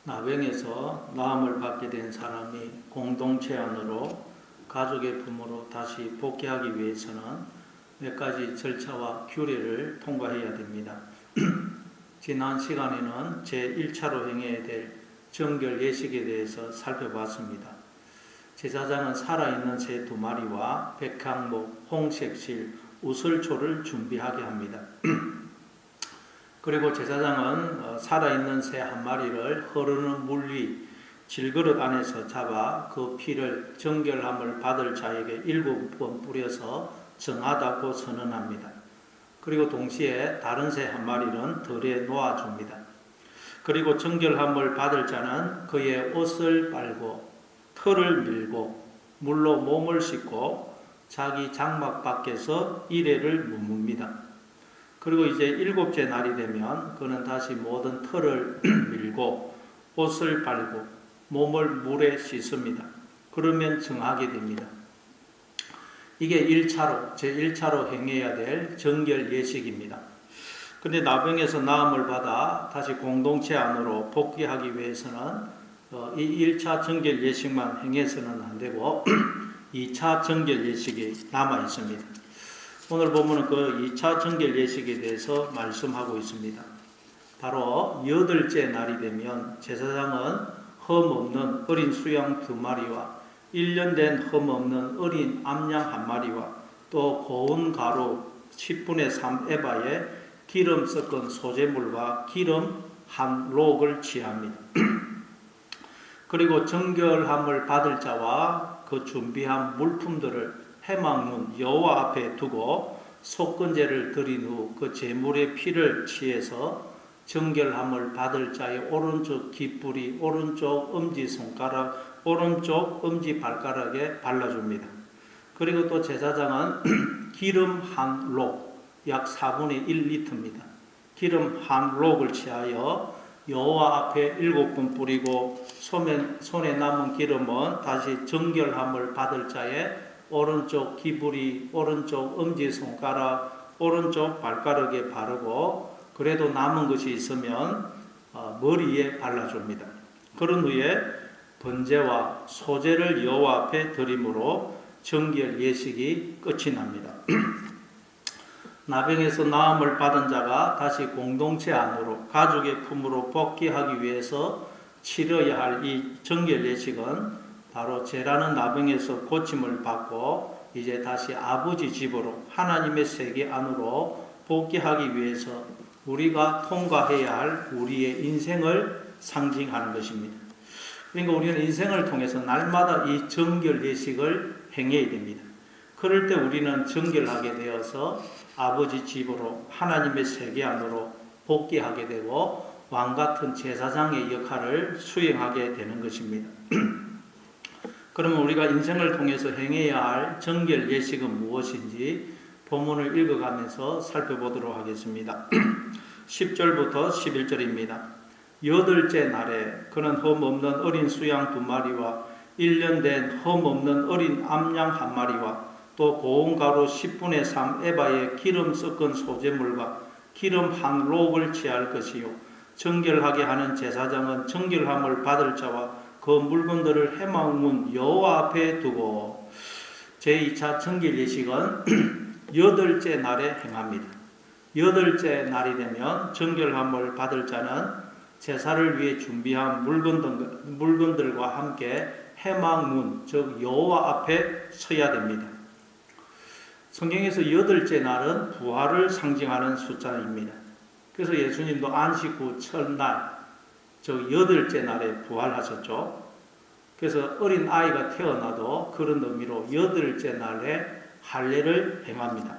나병에서 나음을 받게 된 사람이 공동체 안으로 가족의 품으로 다시 복귀하기 위해서는 몇 가지 절차와 규례를 통과해야 됩니다. 지난 시간에는 제1차로 행해야 될 정결 예식에 대해서 살펴봤습니다. 제사장은 살아있는 새 2마리와 백향목, 홍색실, 우슬초를 준비하게 합니다. 그리고 제사장은 살아있는 새 1마리를 흐르는 물 위 질그릇 안에서 잡아 그 피를 정결함을 받을 자에게 7번 뿌려서 정하다고 선언합니다. 그리고 동시에 다른 새 1마리는 덜에 놓아줍니다. 그리고 정결함을 받을 자는 그의 옷을 빨고 털을 밀고 물로 몸을 씻고 자기 장막 밖에서 이레를 머뭅니다. 그리고 이제 7째 날이 되면 그는 다시 모든 털을 밀고 옷을 빨고 몸을 물에 씻습니다. 그러면 정하게 됩니다. 이게 1차로, 제1차로 행해야 될 정결 예식입니다. 근데 나병에서 나음을 받아 다시 공동체 안으로 복귀하기 위해서는 이 1차 정결 예식만 행해서는 안 되고 2차 정결 예식이 남아 있습니다. 오늘 보면은 그 2차 정결 예식에 대해서 말씀하고 있습니다. 바로 8째 날이 되면 제사장은 흠 없는 어린 수양 2마리와 1년 된 흠 없는 어린 암양 1마리와 또 고운 가루 10분의 3 에바에 기름 섞은 소재물과 기름 1록을 취합니다. 그리고 정결함을 받을 자와 그 준비한 물품들을 해망문 여호와 앞에 두고 속건제를 드린 후 그 제물의 피를 취해서 정결함을 받을 자의 오른쪽 깃뿌리, 오른쪽 엄지손가락, 오른쪽 엄지발가락에 발라줍니다. 그리고 또 제사장은 기름 1록, 약 4분의 1리터입니다. 기름 1록을 취하여 여호와 앞에 7번 뿌리고 손에 남은 기름은 다시 정결함을 받을 자의 오른쪽 기부리, 오른쪽 엄지손가락, 오른쪽 발가락에 바르고 그래도 남은 것이 있으면 머리에 발라줍니다. 그런 후에 번제와 소제를 여호와 앞에 드림으로 정결 예식이 끝이 납니다. 나병에서 나음을 받은 자가 다시 공동체 안으로 가족의 품으로 복귀하기 위해서 치러야 할 이 정결 예식은 바로 죄라는 나병에서 고침을 받고 이제 다시 아버지 집으로 하나님의 세계 안으로 복귀하기 위해서 우리가 통과해야 할 우리의 인생을 상징하는 것입니다. 그러니까 우리는 인생을 통해서 날마다 이 정결 예식을 행해야 됩니다. 그럴 때 우리는 정결하게 되어서 아버지 집으로 하나님의 세계 안으로 복귀하게 되고 왕같은 제사장의 역할을 수행하게 되는 것입니다. 그러면 우리가 인생을 통해서 행해야 할 정결 예식은 무엇인지 본문을 읽어가면서 살펴보도록 하겠습니다. 10절부터 11절입니다. 8째 날에 그는 흠 없는 어린 수양 2마리와 1년 된 흠 없는 어린 암양 1마리와 또 고운 가루 10분의 3 에바에 기름 섞은 소재물과 기름 1록을 취할 것이요 정결하게 하는 제사장은 정결함을 받을 자와 그 물건들을 해망문 여호와 앞에 두고 제2차 정결 예식은 8째 날에 행합니다. 8째 날이 되면 정결함을 받을 자는 제사를 위해 준비한 물건들과 함께 해망문 즉 여호와 앞에 서야 됩니다. 성경에서 8째 날은 부활을 상징하는 숫자입니다. 그래서 예수님도 안식 후 첫날 즉 8째 날에 부활하셨죠. 그래서 어린 아이가 태어나도 그런 의미로 8째 날에 할례를 행합니다.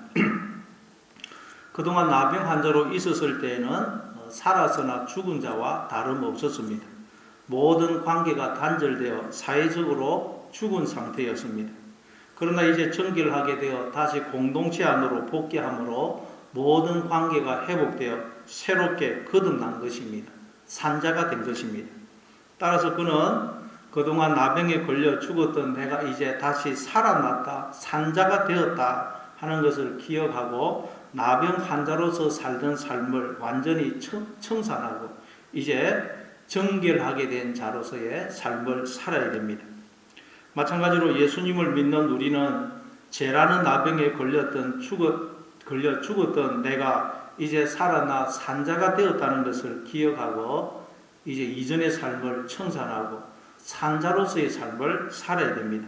그동안 나병 환자로 있었을 때에는 살아서나 죽은 자와 다름없었습니다. 모든 관계가 단절되어 사회적으로 죽은 상태였습니다. 그러나 이제 정결하게 되어 다시 공동체 안으로 복귀함으로 모든 관계가 회복되어 새롭게 거듭난 것입니다. 산자가 된 것입니다. 따라서 그는 그동안 나병에 걸려 죽었던 내가 이제 다시 살아났다, 산자가 되었다 하는 것을 기억하고 나병 환자로서 살던 삶을 완전히 청산하고 이제 정결하게 된 자로서의 삶을 살아야 됩니다. 마찬가지로 예수님을 믿는 우리는 죄라는 나병에 걸려 죽었던 내가 이제 살아나 산자가 되었다는 것을 기억하고 이제 이전의 삶을 청산하고 산자로서의 삶을 살아야 됩니다.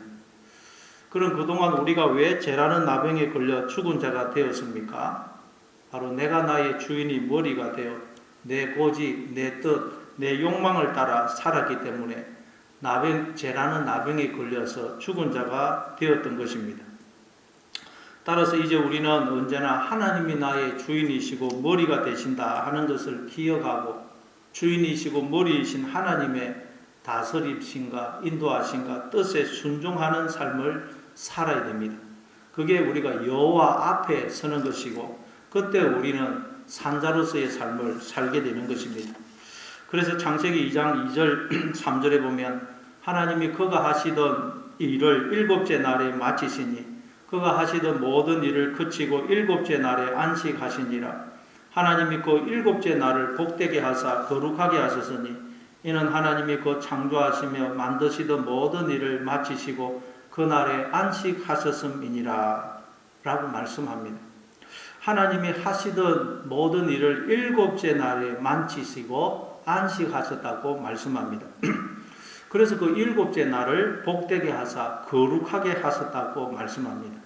그럼 그동안 우리가 왜 죄라는 나병에 걸려 죽은 자가 되었습니까? 바로 내가 나의 주인이 머리가 되어 내 고집, 내 뜻, 내 욕망을 따라 살았기 때문에 죄라는 나병에 걸려서 죽은 자가 되었던 것입니다. 따라서 이제 우리는 언제나 하나님이 나의 주인이시고 머리가 되신다 하는 것을 기억하고 주인이시고 머리이신 하나님의 다스리심과 인도하심과 뜻에 순종하는 삶을 살아야 됩니다. 그게 우리가 여호와 앞에 서는 것이고 그때 우리는 산자로서의 삶을 살게 되는 것입니다. 그래서 창세기 2장 2절 3절에 보면 하나님이 그가 하시던 일을 일곱째 날에 마치시니 그가 하시던 모든 일을 그치고 일곱째 날에 안식하시니라. 하나님이 그 일곱째 날을 복되게 하사 거룩하게 하셨으니 이는 하나님이 그 창조하시며 만드시던 모든 일을 마치시고 그 날에 안식하셨음이니라 라고 말씀합니다. 하나님이 하시던 모든 일을 일곱째 날에 마치시고 안식하셨다고 말씀합니다. 그래서 그 일곱째 날을 복되게 하사 거룩하게 하셨다고 말씀합니다.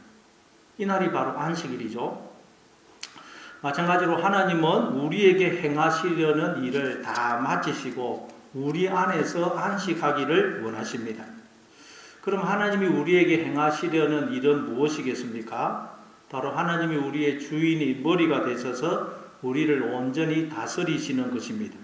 이 날이 바로 안식일이죠. 마찬가지로 하나님은 우리에게 행하시려는 일을 다 마치시고 우리 안에서 안식하기를 원하십니다. 그럼 하나님이 우리에게 행하시려는 일은 무엇이겠습니까? 바로 하나님이 우리의 주인이 머리가 되셔서 우리를 온전히 다스리시는 것입니다.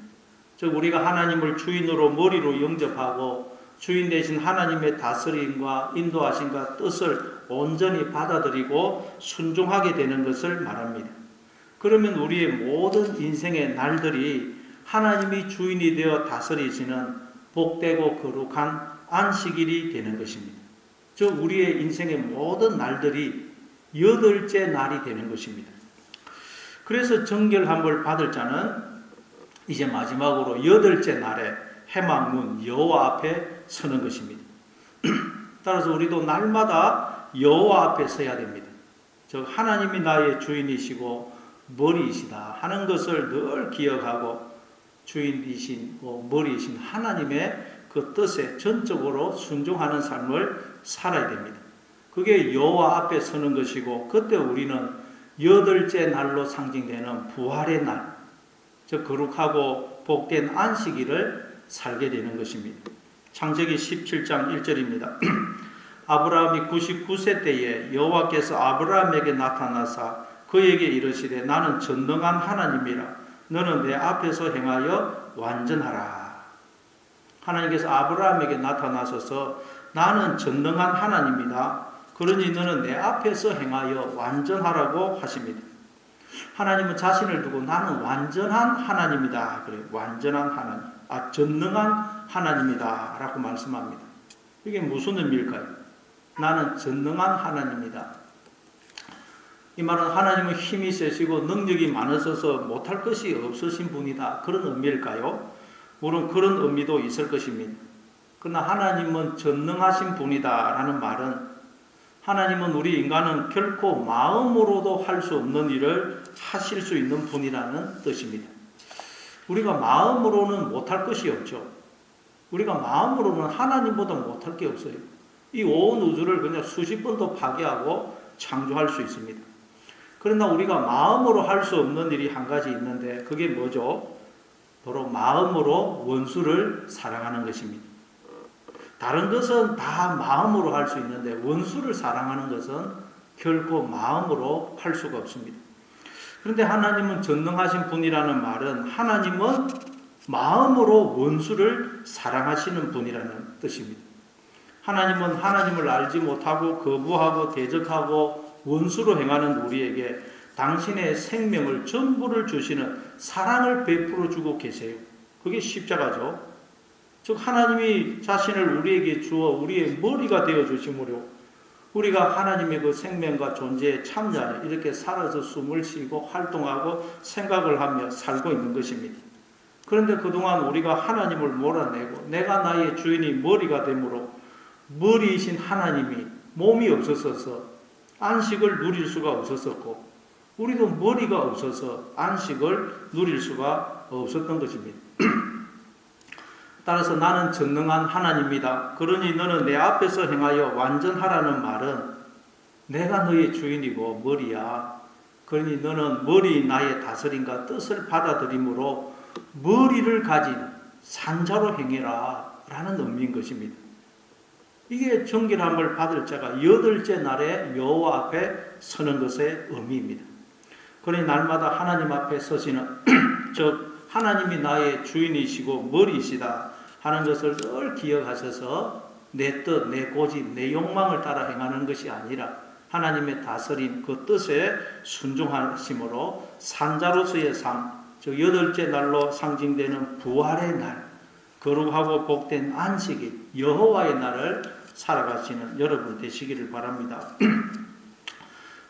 즉 우리가 하나님을 주인으로 머리로 영접하고 주인 되신 하나님의 다스림과 인도하심과 뜻을 온전히 받아들이고 순종하게 되는 것을 말합니다. 그러면 우리의 모든 인생의 날들이 하나님이 주인이 되어 다스리시는 복되고 거룩한 안식일이 되는 것입니다. 즉 우리의 인생의 모든 날들이 8째 날이 되는 것입니다. 그래서 정결함을 받을 자는 이제 마지막으로 8째 날에 해망문 여호와 앞에 서는 것입니다. 따라서 우리도 날마다 여호와 앞에 서야 됩니다. 즉 하나님이 나의 주인이시고 머리이시다 하는 것을 늘 기억하고 주인이신 머리이신 하나님의 그 뜻에 전적으로 순종하는 삶을 살아야 됩니다. 그게 여호와 앞에 서는 것이고 그때 우리는 8째 날로 상징되는 부활의 날, 즉 거룩하고 복된 안식일을 살게 되는 것입니다. 창세기 17장 1절입니다. 아브라함이 99세 때에 여호와께서 아브라함에게 나타나사 그에게 이르시되 나는 전능한 하나님이라 너는 내 앞에서 행하여 완전하라. 하나님께서 아브라함에게 나타나셔서 나는 전능한 하나님이다. 그러니 너는 내 앞에서 행하여 완전하라고 하십니다. 하나님은 자신을 두고 나는 완전한 하나님이다. 그래요. 완전한 하나님. 전능한 하나님이다. 라고 말씀합니다. 이게 무슨 의미일까요? 나는 전능한 하나님이다. 이 말은 하나님은 힘이 세시고 능력이 많으셔서 못할 것이 없으신 분이다. 그런 의미일까요? 물론 그런 의미도 있을 것입니다. 그러나 하나님은 전능하신 분이다 라는 말은 하나님은 우리 인간은 결코 마음으로도 할 수 없는 일을 하실 수 있는 분이라는 뜻입니다. 우리가 마음으로는 못할 것이 없죠. 우리가 마음으로는 하나님보다 못할 게 없어요. 이 온 우주를 그냥 수십 번도 파괴하고 창조할 수 있습니다. 그러나 우리가 마음으로 할 수 없는 일이 한 가지 있는데 그게 뭐죠? 바로 마음으로 원수를 사랑하는 것입니다. 다른 것은 다 마음으로 할 수 있는데 원수를 사랑하는 것은 결코 마음으로 할 수가 없습니다. 그런데 하나님은 전능하신 분이라는 말은 하나님은 마음으로 원수를 사랑하시는 분이라는 뜻입니다. 하나님은 하나님을 알지 못하고 거부하고 대적하고 원수로 행하는 우리에게 당신의 생명을 전부를 주시는 사랑을 베풀어 주고 계세요. 그게 십자가죠. 즉 하나님이 자신을 우리에게 주어 우리의 머리가 되어 주심으로 우리가 하나님의 그 생명과 존재에 참여하여 이렇게 살아서 숨을 쉬고 활동하고 생각을 하며 살고 있는 것입니다. 그런데 그동안 우리가 하나님을 몰아내고 내가 나의 주인이 머리가 되므로 머리이신 하나님이 몸이 없었어서 안식을 누릴 수가 없었었고 우리도 머리가 없어서 안식을 누릴 수가 없었던 것입니다. 따라서 나는 전능한 하나님이다. 그러니 너는 내 앞에서 행하여 완전하라는 말은 내가 너의 주인이고 머리야. 그러니 너는 머리 나의 다스림과 뜻을 받아들이므로 머리를 가진 산자로 행해라 라는 의미인 것입니다. 이게 정결함을 받을 자가 8째 날에 여호와 앞에 서는 것의 의미입니다. 그러니 날마다 하나님 앞에 서시는 즉 하나님이 나의 주인이시고 머리이시다 하는 것을 늘 기억하셔서 내 뜻, 내 고집, 내 욕망을 따라 행하는 것이 아니라 하나님의 다스림, 그 뜻에 순종하심으로 산자로서의 삶, 즉 8째 날로 상징되는 부활의 날, 거룩하고 복된 안식일, 여호와의 날을 살아가시는 여러분 되시기를 바랍니다.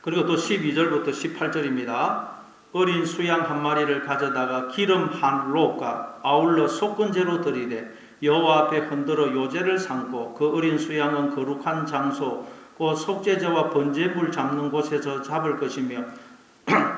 그리고 또 12절부터 18절입니다. 어린 수양 한 마리를 가져다가 기름 한 록과 아울러 속건제로 드리되 여호와 앞에 흔들어 요제를 삼고 그 어린 수양은 거룩한 장소 곧 속죄제와 번제물 잡는 곳에서 잡을 것이며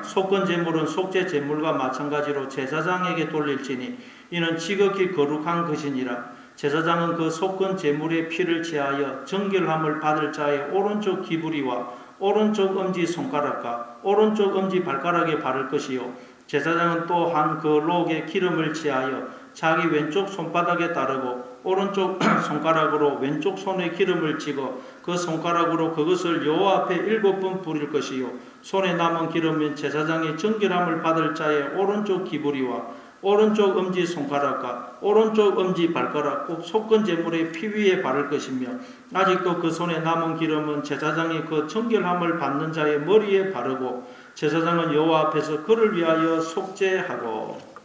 속건제물은 속죄제물과 마찬가지로 제사장에게 돌릴지니 이는 지극히 거룩한 것이니라. 제사장은 그 속건제물의 피를 취하여 정결함을 받을 자의 오른쪽 기부리와 오른쪽 엄지 손가락과 오른쪽 엄지 발가락에 바를 것이요 제사장은 또한 그 록에 기름을 취하여 자기 왼쪽 손바닥에 따르고 오른쪽 손가락으로 왼쪽 손에 기름을 찍어 그 손가락으로 그것을 여호와 앞에 7번 뿌릴 것이요 손에 남은 기름은 제사장이 정결함을 받을 자의 오른쪽 기부리와 오른쪽 엄지 손가락과 오른쪽 엄지 발가락 꼭 속건제물의 피 위에 바를 것이며 아직도 그 손에 남은 기름은 제사장이 그 정결함을 받는 자의 머리에 바르고 제사장은 여호와 앞에서 그를 위하여 속죄하고.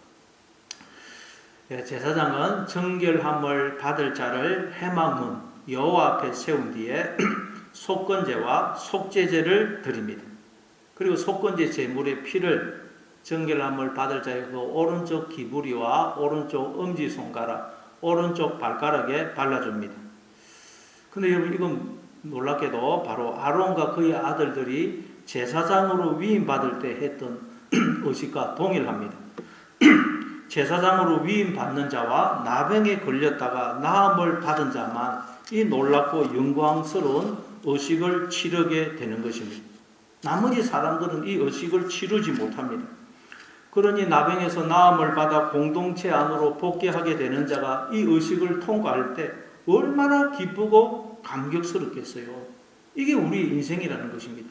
제사장은 정결함을 받을 자를 해망문 여호와 앞에 세운 뒤에 속건제와 속죄제를 드립니다. 그리고 속건제 제물의 피를 정결함을 받을 자의 그 오른쪽 기부리와 오른쪽 엄지손가락, 오른쪽 발가락에 발라줍니다. 근데 여러분 이건 놀랍게도 바로 아론과 그의 아들들이 제사장으로 위임받을 때 했던 의식과 동일합니다. 제사장으로 위임받는 자와 나병에 걸렸다가 나음을 받은 자만 이 놀랍고 영광스러운 의식을 치르게 되는 것입니다. 나머지 사람들은 이 의식을 치르지 못합니다. 그러니 나병에서 나음을 받아 공동체 안으로 복귀하게 되는 자가 이 의식을 통과할 때 얼마나 기쁘고 감격스럽겠어요. 이게 우리 인생이라는 것입니다.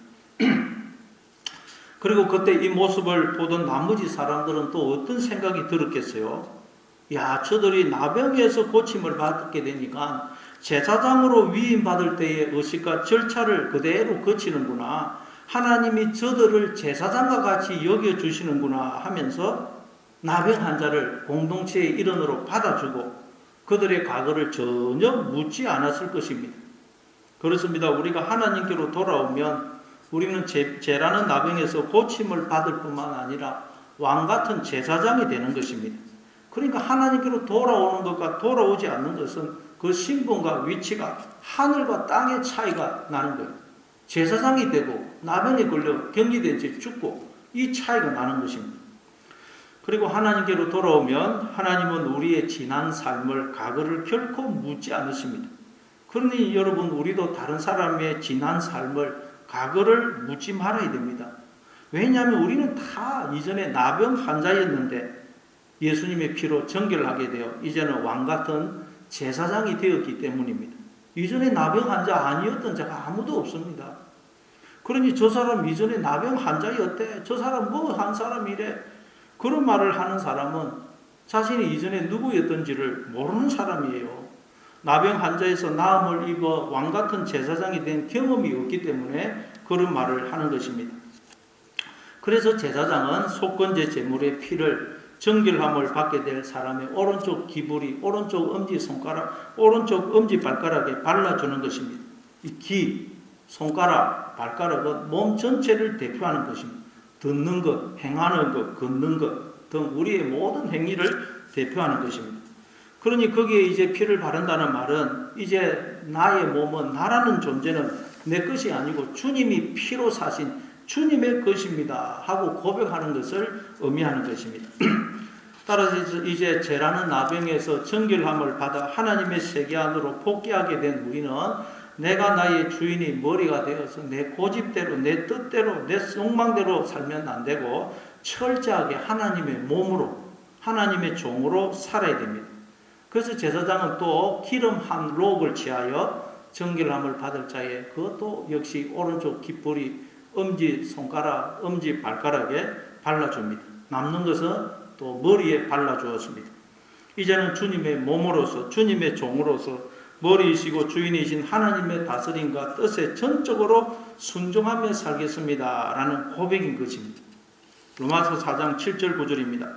그리고 그때 이 모습을 보던 나머지 사람들은 또 어떤 생각이 들었겠어요? 야, 저들이 나병에서 고침을 받게 되니까 제사장으로 위임받을 때의 의식과 절차를 그대로 거치는구나. 하나님이 저들을 제사장과 같이 여겨주시는구나 하면서 나병 환자를 공동체의 일원으로 받아주고 그들의 과거를 전혀 묻지 않았을 것입니다. 그렇습니다. 우리가 하나님께로 돌아오면 우리는 죄라는 나병에서 고침을 받을 뿐만 아니라 왕같은 제사장이 되는 것입니다. 그러니까 하나님께로 돌아오는 것과 돌아오지 않는 것은 그 신분과 위치가 하늘과 땅의 차이가 나는 거예요. 제사장이 되고 나병에 걸려 격리된 채 죽고 이 차이가 나는 것입니다. 그리고 하나님께로 돌아오면 하나님은 우리의 지난 삶을 과거를 결코 묻지 않으십니다. 그러니 여러분 우리도 다른 사람의 지난 삶을 과거를 묻지 말아야 됩니다. 왜냐하면 우리는 다 이전에 나병 환자였는데 예수님의 피로 정결하게 되어 이제는 왕같은 제사장이 되었기 때문입니다. 이전에 나병 환자 아니었던 자가 아무도 없습니다. 그러니 저 사람 이전에 나병 환자였대. 저 사람 뭐 한 사람이래. 그런 말을 하는 사람은 자신이 이전에 누구였던지를 모르는 사람이에요. 나병 환자에서 나음을 입어 왕같은 제사장이 된 경험이 없기 때문에 그런 말을 하는 것입니다. 그래서 제사장은 속건제 제물의 피를 정결함을 받게 될 사람의 오른쪽 기부리, 오른쪽 엄지손가락, 오른쪽 엄지발가락에 발라주는 것입니다. 이 기, 손가락, 발가락은 몸 전체를 대표하는 것입니다. 듣는 것, 행하는 것, 걷는 것 등 우리의 모든 행위를 대표하는 것입니다. 그러니 거기에 이제 피를 바른다는 말은 이제 나의 몸은, 나라는 존재는 내 것이 아니고 주님이 피로 사신 주님의 것입니다 하고 고백하는 것을 의미하는 것입니다. 따라서 이제 죄라는 나병에서 정결함을 받아 하나님의 세계 안으로 복귀하게 된 우리는 내가 나의 주인이 머리가 되어서 내 고집대로, 내 뜻대로, 내 욕망대로 살면 안 되고 철저하게 하나님의 몸으로, 하나님의 종으로 살아야 됩니다. 그래서 제사장은 또 기름 한 록을 취하여 정결함을 받을 자에 그것도 역시 오른쪽 깃불이 엄지 손가락, 엄지 발가락에 발라줍니다. 남는 것은 또 머리에 발라주었습니다. 이제는 주님의 몸으로서, 주님의 종으로서 머리이시고 주인이신 하나님의 다스림과 뜻에 전적으로 순종하며 살겠습니다 라는 고백인 것입니다. 로마서 4장 7절 9절입니다.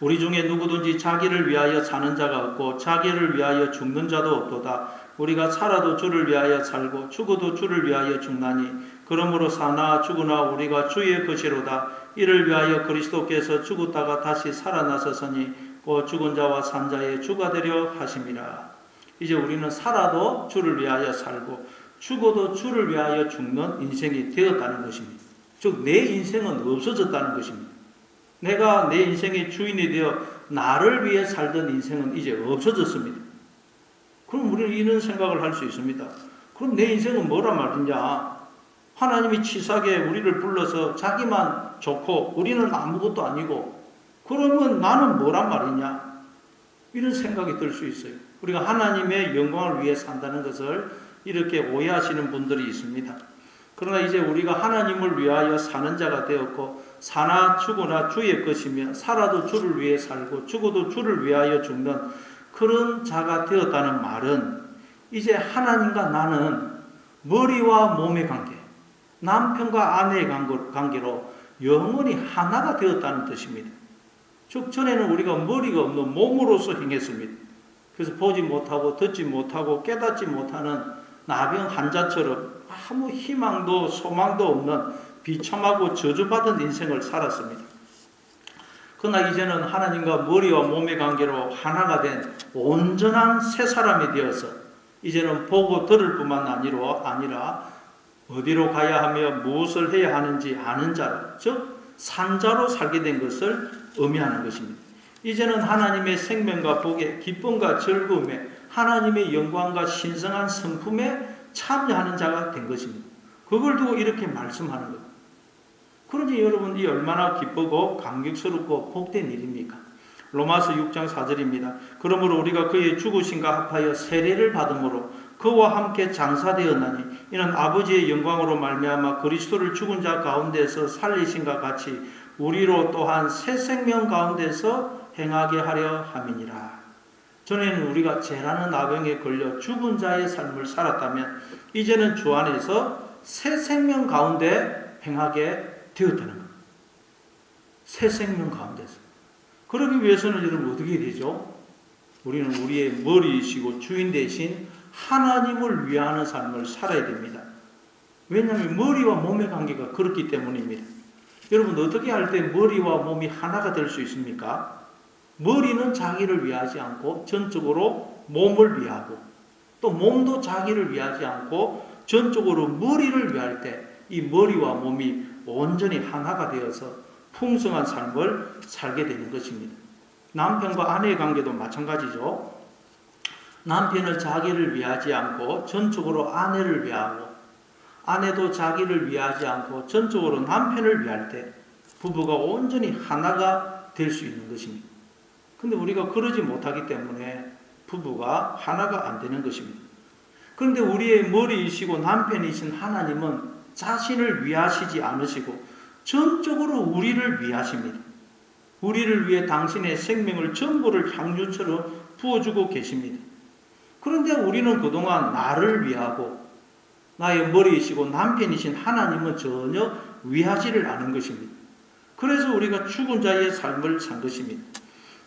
우리 중에 누구든지 자기를 위하여 사는 자가 없고 자기를 위하여 죽는 자도 없도다. 우리가 살아도 주를 위하여 살고 죽어도 주를 위하여 죽나니 그러므로 사나 죽으나 우리가 주의 것이로다. 이를 위하여 그리스도께서 죽었다가 다시 살아나셨으니 곧 죽은 자와 산 자의 주가 되려 하심이라. 이제 우리는 살아도 주를 위하여 살고 죽어도 주를 위하여 죽는 인생이 되었다는 것입니다. 즉 내 인생은 없어졌다는 것입니다. 내가 내 인생의 주인이 되어 나를 위해 살던 인생은 이제 없어졌습니다. 그럼 우리는 이런 생각을 할 수 있습니다. 그럼 내 인생은 뭐란 말이냐? 하나님이 치사하게 우리를 불러서 자기만 좋고 우리는 아무것도 아니고 그러면 나는 뭐란 말이냐? 이런 생각이 들 수 있어요. 우리가 하나님의 영광을 위해 산다는 것을 이렇게 오해하시는 분들이 있습니다. 그러나 이제 우리가 하나님을 위하여 사는 자가 되었고 사나 죽으나 주의 것이며 살아도 주를 위해 살고 죽어도 주를 위하여 죽는 그런 자가 되었다는 말은 이제 하나님과 나는 머리와 몸의 관계, 남편과 아내의 관계로 영원히 하나가 되었다는 뜻입니다. 즉 전에는 우리가 머리가 없는 몸으로서 행했습니다. 그래서 보지 못하고 듣지 못하고 깨닫지 못하는 나병 환자처럼 아무 희망도 소망도 없는 비참하고 저주받은 인생을 살았습니다. 그러나 이제는 하나님과 머리와 몸의 관계로 하나가 된 온전한 새 사람이 되어서 이제는 보고 들을 뿐만 아니라 어디로 가야 하며 무엇을 해야 하는지 아는 자로, 즉 산자로 살게 된 것을 의미하는 것입니다. 이제는 하나님의 생명과 복에 기쁨과 즐거움에 하나님의 영광과 신성한 성품에 참여하는 자가 된 것입니다. 그걸 두고 이렇게 말씀하는 것. 그러니 여러분 이 얼마나 기쁘고 감격스럽고 복된 일입니까? 로마서 6장 4절입니다. 그러므로 우리가 그의 죽으심과 합하여 세례를 받음으로 그와 함께 장사되었나니 이는 아버지의 영광으로 말미암아 그리스도를 죽은 자 가운데서 살리신과 같이 우리로 또한 새 생명 가운데서 행하게 하려 함이니라. 전에는 우리가 죄라는 나병에 걸려 죽은 자의 삶을 살았다면 이제는 주 안에서 새 생명 가운데 행하게 되었다는 것. 새 생명 가운데서. 그러기 위해서는 여러분 어떻게 되죠? 우리는 우리의 머리이시고 주인 대신 하나님을 위하는 삶을 살아야 됩니다. 왜냐하면 머리와 몸의 관계가 그렇기 때문입니다. 여러분 어떻게 할 때 머리와 몸이 하나가 될 수 있습니까? 머리는 자기를 위하지 않고 전적으로 몸을 위하고 또 몸도 자기를 위하지 않고 전적으로 머리를 위할 때 이 머리와 몸이 온전히 하나가 되어서 풍성한 삶을 살게 되는 것입니다. 남편과 아내의 관계도 마찬가지죠. 남편은 자기를 위하지 않고 전적으로 아내를 위하고 아내도 자기를 위하지 않고 전적으로 남편을 위할 때 부부가 온전히 하나가 될 수 있는 것입니다. 근데 우리가 그러지 못하기 때문에 부부가 하나가 안 되는 것입니다. 그런데 우리의 머리이시고 남편이신 하나님은 자신을 위하시지 않으시고 전적으로 우리를 위하십니다. 우리를 위해 당신의 생명을 전부를 향유처럼 부어주고 계십니다. 그런데 우리는 그동안 나를 위하고 나의 머리이시고 남편이신 하나님은 전혀 위하지를 않은 것입니다. 그래서 우리가 죽은 자의 삶을 산 것입니다.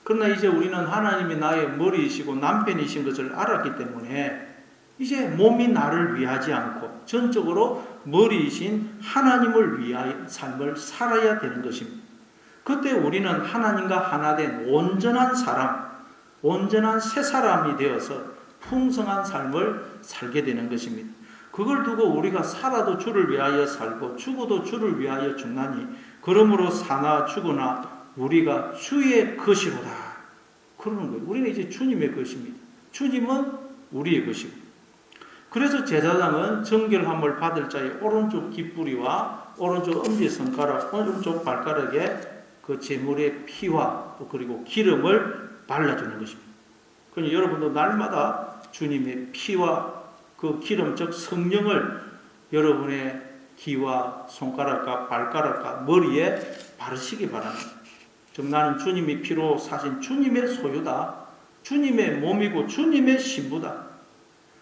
그러나 이제 우리는 하나님이 나의 머리이시고 남편이신 것을 알았기 때문에 이제 몸이 나를 위하지 않고 전적으로 머리이신 하나님을 위하여 삶을 살아야 되는 것입니다. 그때 우리는 하나님과 하나 된 온전한 사람, 온전한 새 사람이 되어서 풍성한 삶을 살게 되는 것입니다. 그걸 두고 우리가 살아도 주를 위하여 살고 죽어도 주를 위하여 죽나니 그러므로 사나 죽으나 우리가 주의 것이로다. 그러는 거예요. 우리는 이제 주님의 것입니다. 주님은 우리의 것이고. 그래서 제사장은 정결함을 받을 자의 오른쪽 깃뿌리와 오른쪽 엄지손가락, 오른쪽 발가락에 그 제물의 피와 또 그리고 기름을 발라주는 것입니다. 그러니 여러분도 날마다 주님의 피와 그 기름, 즉 성령을 여러분의 귀와 손가락과 발가락과 머리에 바르시기 바랍니다. 즉 나는 주님의 피로 사신 주님의 소유다. 주님의 몸이고 주님의 신부다.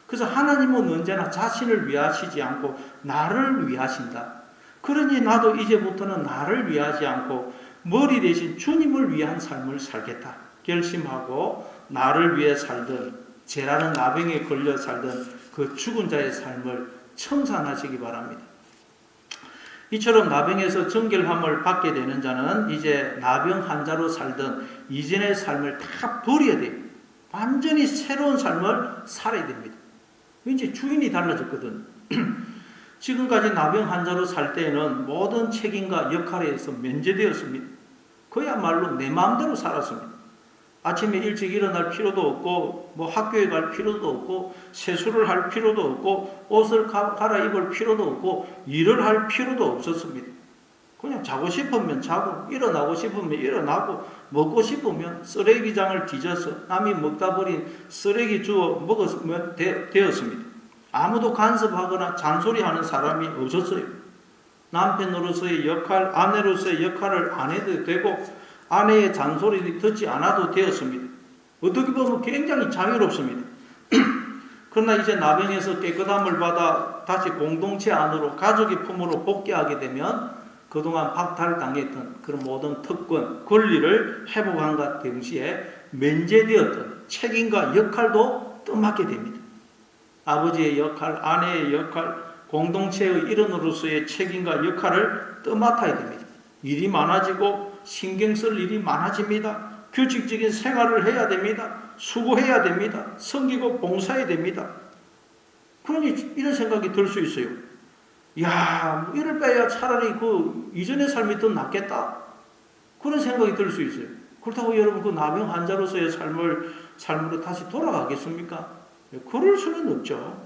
그래서 하나님은 언제나 자신을 위하시지 않고 나를 위하신다. 그러니 나도 이제부터는 나를 위하지 않고 머리 대신 주님을 위한 삶을 살겠다 결심하고 나를 위해 살던 죄라는 나병에 걸려 살던 그 죽은 자의 삶을 청산하시기 바랍니다. 이처럼 나병에서 정결함을 받게 되는 자는 이제 나병 환자로 살던 이전의 삶을 다 버려야 돼요. 완전히 새로운 삶을 살아야 됩니다. 이제 주인이 달라졌거든. 지금까지 나병 환자로 살 때에는 모든 책임과 역할에 의해서 면제되었습니다. 그야말로 내 마음대로 살았습니다. 아침에 일찍 일어날 필요도 없고 뭐 학교에 갈 필요도 없고 세수를 할 필요도 없고 옷을 갈아입을 필요도 없고 일을 할 필요도 없었습니다. 그냥 자고 싶으면 자고 일어나고 싶으면 일어나고 먹고 싶으면 쓰레기장을 뒤져서 남이 먹다 버린 쓰레기 주워 먹었으면 되었습니다. 아무도 간섭하거나 잔소리하는 사람이 없었어요. 남편으로서의 역할, 아내로서의 역할을 안 해도 되고 아내의 잔소리를 듣지 않아도 되었습니다. 어떻게 보면 굉장히 자유롭습니다. 그러나 이제 나병에서 깨끗함을 받아 다시 공동체 안으로 가족의 품으로 복귀하게 되면 그동안 박탈당했던 그런 모든 특권, 권리를 회복한과 동시에 면제되었던 책임과 역할도 떠맡게 됩니다. 아버지의 역할, 아내의 역할, 공동체의 일원으로서의 책임과 역할을 떠맡아야 됩니다. 일이 많아지고 신경 쓸 일이 많아집니다. 규칙적인 생활을 해야 됩니다. 수고해야 됩니다. 섬기고 봉사해야 됩니다. 그러니 이런 생각이 들 수 있어요. 야, 이럴 바에야 차라리 그 이전의 삶이 더 낫겠다. 그런 생각이 들 수 있어요. 그렇다고 여러분 그 나병 환자로서의 삶으로 다시 돌아가겠습니까? 그럴 수는 없죠.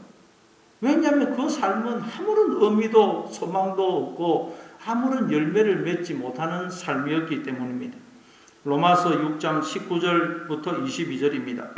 왜냐하면 그 삶은 아무런 의미도 소망도 없고 아무런 열매를 맺지 못하는 삶이었기 때문입니다. 로마서 6장 19절부터 22절입니다.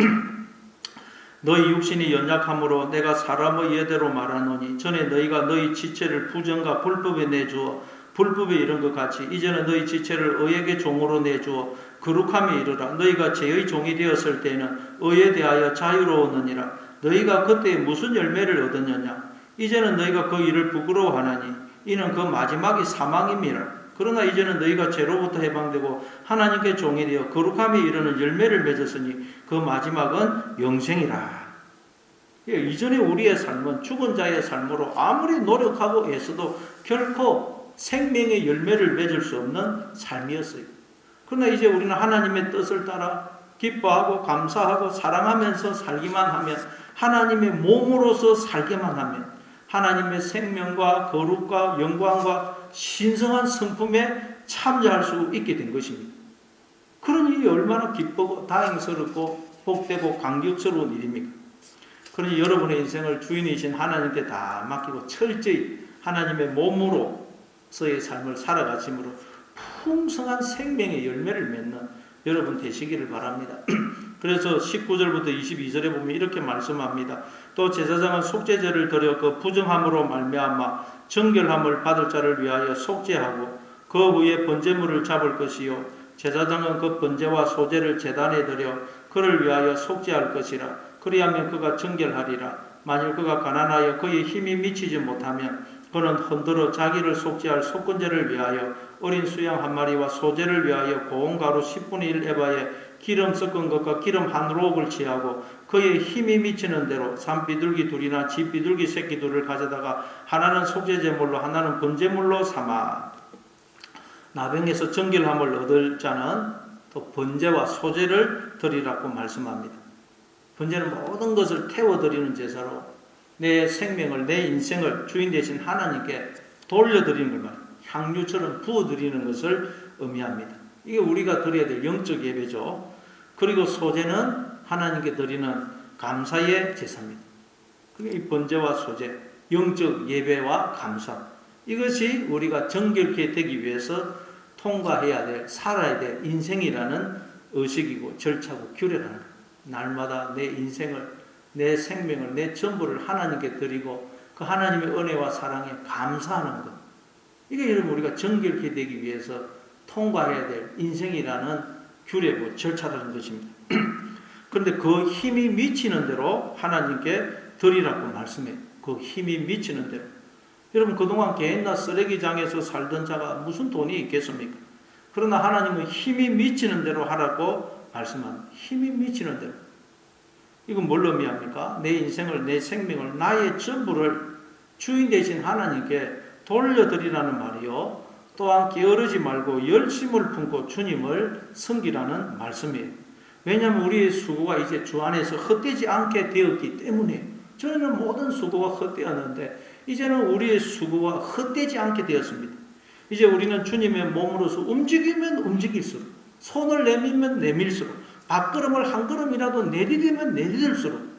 너희 육신이 연약함으로 내가 사람의 예대로 말하노니 전에 너희가 너희 지체를 부정과 불법에 내주어 불법에 이른 것 같이 이제는 너희 지체를 의에게 종으로 내주어 거룩함에 이르라. 너희가 죄의 종이 되었을 때에는 의에 대하여 자유로웠느니라. 너희가 그때 무슨 열매를 얻었느냐? 이제는 너희가 그 일을 부끄러워하나니 이는 그 마지막이 사망임이라. 그러나 이제는 너희가 죄로부터 해방되고 하나님께 종이 되어 거룩함에 이르는 열매를 맺었으니 그 마지막은 영생이라. 이전에 우리의 삶은 죽은 자의 삶으로 아무리 노력하고 애써도 결코 생명의 열매를 맺을 수 없는 삶이었어요. 그러나 이제 우리는 하나님의 뜻을 따라 기뻐하고 감사하고 사랑하면서 살기만 하면, 하나님의 몸으로서 살기만 하면 하나님의 생명과 거룩과 영광과 신성한 성품에 참여할 수 있게 된 것입니다. 그러니 얼마나 기쁘고 다행스럽고 복되고 감격스러운 일입니까? 그러니 여러분의 인생을 주인이신 하나님께 다 맡기고 철저히 하나님의 몸으로서의 삶을 살아가심으로 풍성한 생명의 열매를 맺는 여러분 되시기를 바랍니다. 그래서 19절부터 22절에 보면 이렇게 말씀합니다. 또 제사장은 속죄제를 드려 그 부정함으로 말미암아 정결함을 받을 자를 위하여 속죄하고 그 후에 번제물을 잡을 것이요 제사장은 그 번제와 소제를 제단에 드려 그를 위하여 속죄할 것이라. 그리하면 그가 정결하리라. 만일 그가 가난하여 그의 힘이 미치지 못하면 그는 흔들어 자기를 속죄할 속건제를 위하여 어린 수양 한 마리와 소제를 위하여 고운 가루 10분의 1 에바에 기름 섞은 것과 기름 한 록을 취하고 그의 힘이 미치는 대로 산비둘기 둘이나 쥐비둘기 새끼 둘을 가져다가 하나는 속죄제물로 하나는 번제물로 삼아. 나병에서 정결함을 얻을 자는 또 번제와 소제를 드리라고 말씀합니다. 번제는 모든 것을 태워드리는 제사로 내 생명을, 내 인생을 주인 되신 하나님께 돌려드리는 걸 말합니다. 향유처럼 부어드리는 것을 의미합니다. 이게 우리가 드려야 될 영적 예배죠. 그리고 소제는 하나님께 드리는 감사의 제사입니다. 그게 이 번제와 소제, 영적 예배와 감사, 이것이 우리가 정결케 되기 위해서 통과해야 될, 살아야 될 인생이라는 의식이고 절차고 규례라는 거예요. 날마다 내 인생을, 내 생명을, 내 전부를 하나님께 드리고 그 하나님의 은혜와 사랑에 감사하는 것. 이게 여러분 우리가 정결케 되기 위해서 통과해야 될 인생이라는 규례고 절차라는 것입니다. 그런데 그 힘이 미치는 대로 하나님께 드리라고 말씀해요. 그 힘이 미치는 대로. 여러분 그동안 개인나 쓰레기장에서 살던 자가 무슨 돈이 있겠습니까? 그러나 하나님은 힘이 미치는 대로 하라고 말씀합니다. 힘이 미치는 대로. 이건 뭘 의미합니까? 내 인생을, 내 생명을, 나의 전부를 주인 되신 하나님께 돌려드리라는 말이요. 또한 게으르지 말고 열심을 품고 주님을 섬기라는 말씀이에요. 왜냐하면 우리의 수고가 이제 주 안에서 헛되지 않게 되었기 때문에. 저는 모든 수고가 헛되었는데 이제는 우리의 수고가 헛되지 않게 되었습니다. 이제 우리는 주님의 몸으로서 움직이면 움직일수록, 손을 내밀면 내밀수록, 밥그릇을 한 걸음이라도 내디디면 내디딜수록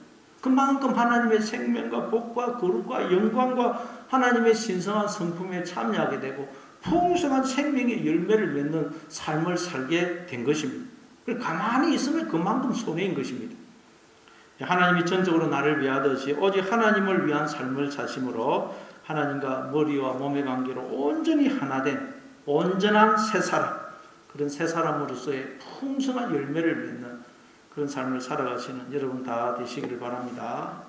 그만큼 하나님의 생명과 복과 거룩과 영광과 하나님의 신성한 성품에 참여하게 되고 풍성한 생명의 열매를 맺는 삶을 살게 된 것입니다. 가만히 있으면 그만큼 손해인 것입니다. 하나님이 전적으로 나를 위하듯이 오직 하나님을 위한 삶을 사심으로 하나님과 머리와 몸의 관계로 온전히 하나된 온전한 새 사람, 그런 새 사람으로서의 풍성한 열매를 맺는 그런 삶을 살아가시는 여러분 다 되시기를 바랍니다.